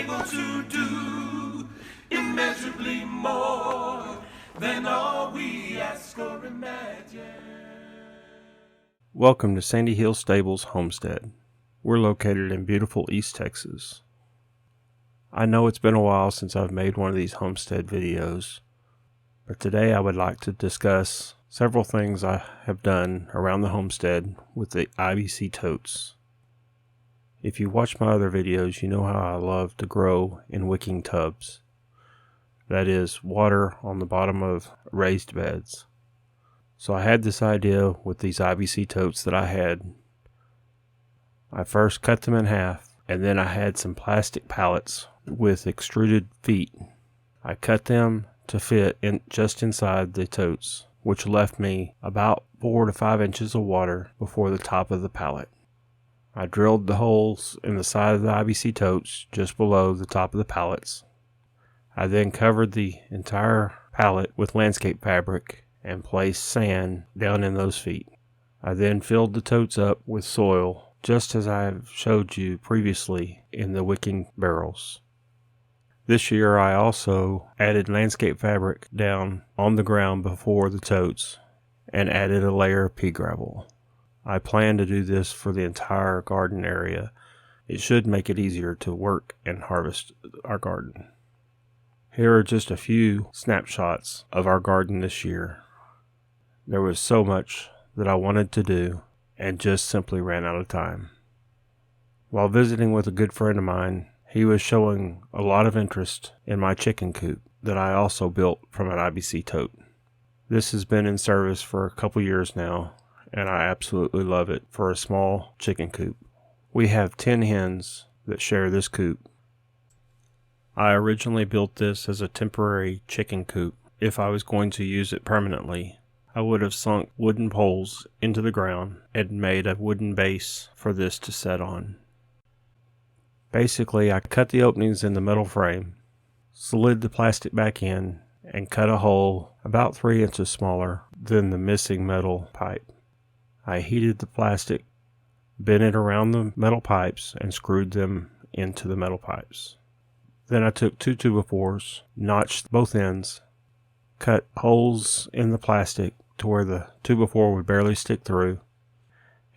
able to do immeasurably more than all we ask or imagine. Welcome to Sandy Hill Stables Homestead. We're located in beautiful East Texas. I know it's been a while since I've made one of these homestead videos, but today I would like to discuss several things I have done around the homestead with the IBC totes. If you watch my other videos, you know how I love to grow in wicking tubs. That is, water on the bottom of raised beds. So I had this idea with these IBC totes that I had. I first cut them in half, and then I had some plastic pallets with extruded feet. I cut them to fit in just inside the totes, which left me about 4 to 5 inches of water before the top of the pallet. I drilled the holes in the side of the IBC totes just below the top of the pallets. I then covered the entire pallet with landscape fabric and placed sand down in those feet. I then filled the totes up with soil, just as I have showed you previously in the wicking barrels. This year I also added landscape fabric down on the ground before the totes and added a layer of pea gravel. I plan to do this for the entire garden area. It should make it easier to work and harvest our garden. Here are just a few snapshots of our garden this year. There was so much that I wanted to do and just simply ran out of time. While visiting with a good friend of mine, he was showing a lot of interest in my chicken coop that I also built from an IBC tote. This has been in service for a couple years now, and I absolutely love it for a small chicken coop. We have 10 hens that share this coop. I originally built this as a temporary chicken coop. If I was going to use it permanently, I would have sunk wooden poles into the ground and made a wooden base for this to set on. Basically, I cut the openings in the metal frame, slid the plastic back in, and cut a hole about 3 inches smaller than the missing metal pipe. I heated the plastic, bent it around the metal pipes, and screwed them into the metal pipes. Then I took 2 2x4s, notched both ends, cut holes in the plastic to where the 2x4 would barely stick through,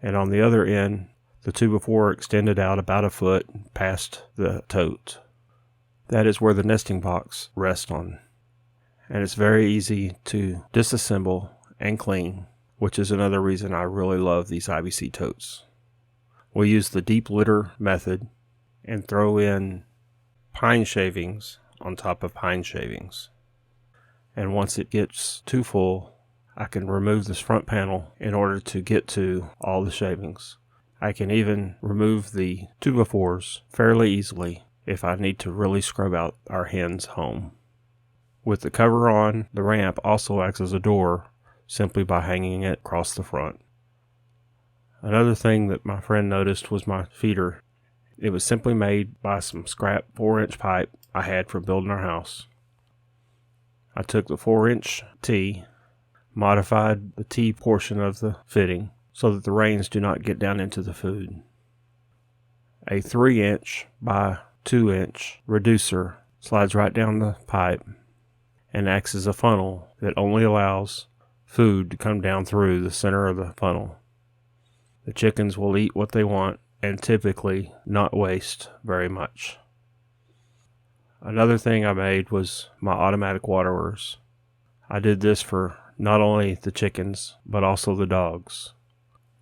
and on the other end, the 2x4 extended out about a foot past the tote. That is where the nesting box rests on, and it's very easy to disassemble and clean, which is another reason I really love these IBC totes. We use the deep litter method and throw in pine shavings on top of pine shavings. And once it gets too full, I can remove this front panel in order to get to all the shavings. I can even remove the 2x4s fairly easily if I need to really scrub out our hens' home. With the cover on, the ramp also acts as a door simply by hanging it across the front. Another thing that my friend noticed was my feeder. It was simply made by some scrap 4-inch pipe I had from building our house. I took the 4-inch T, modified the T portion of the fitting so that the reins do not get down into the food. A 3-inch by 2-inch reducer slides right down the pipe and acts as a funnel that only allows food to come down through the center of the funnel. The chickens will eat what they want and typically not waste very much. Another thing I made was my automatic waterers. I did this for not only the chickens but also the dogs.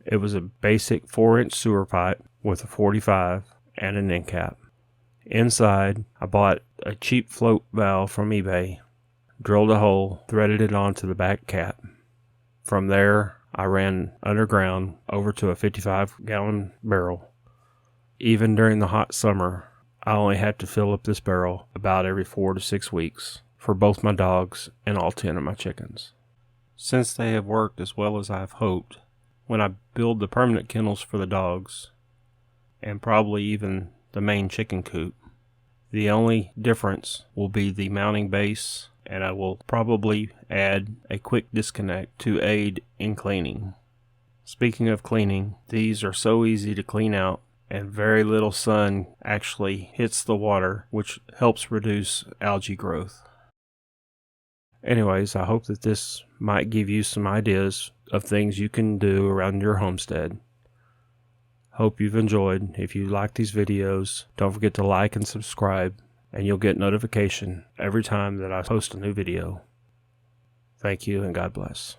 It was a basic 4-inch sewer pipe with a 45 and an end cap. Inside, I bought a cheap float valve from eBay, drilled a hole, threaded it onto the back cap. From there, I ran underground over to a 55-gallon barrel. Even during the hot summer, I only had to fill up this barrel about every 4 to 6 weeks for both my dogs and all 10 of my chickens. Since they have worked as well as I've hoped, when I build the permanent kennels for the dogs, and probably even the main chicken coop, the only difference will be the mounting base, and I will probably add a quick disconnect to aid in cleaning. Speaking of cleaning, these are so easy to clean out and very little sun actually hits the water, which helps reduce algae growth. Anyways, I hope that this might give you some ideas of things you can do around your homestead. Hope you've enjoyed. If you like these videos, don't forget to like and subscribe, and you'll get notification every time that I post a new video. Thank you, and God bless.